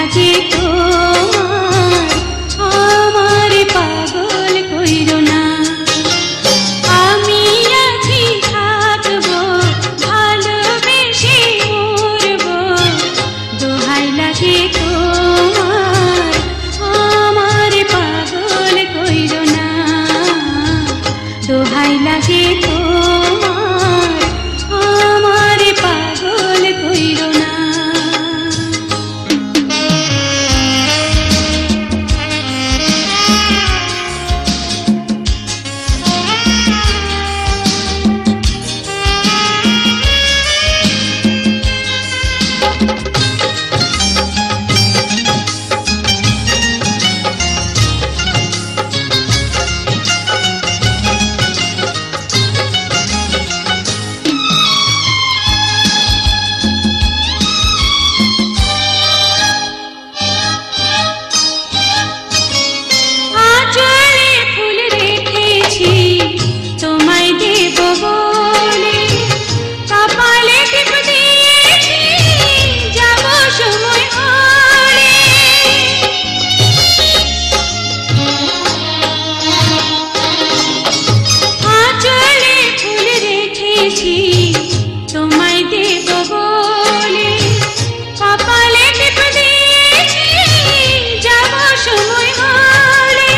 লাগে তোমার আমার পাগল কইরো না আমি আছি থাকবো ভালোবেসে মরবো দোহাই লাগে তোমার আমার পাগল কইরো না দোহাই লাগে তোমার আমার পাগল কইরো না তোমায় দেব বলে কপালে টিপ দিয়েছি যাব সময় হলে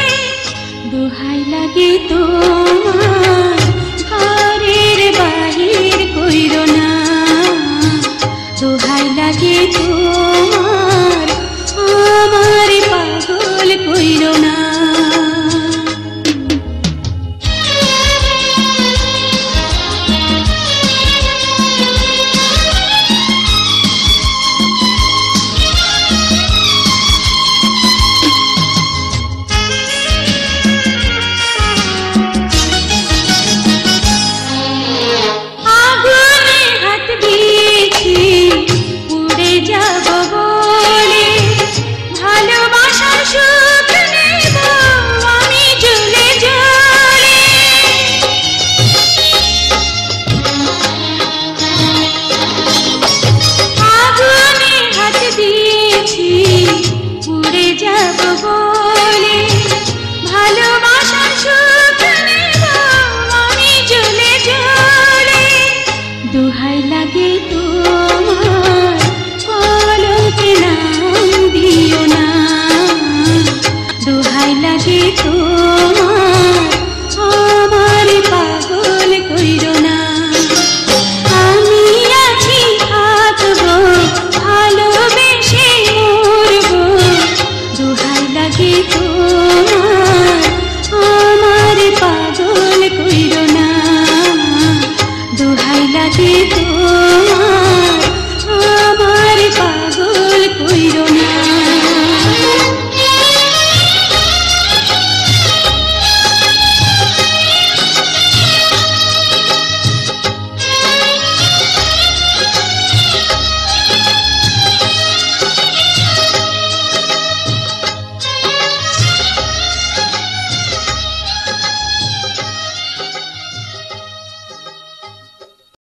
দোহাই লাগে তোমার ঘরের বাহির কইরো না দোহাই লাগে তোমার আমার পাগল কইরো না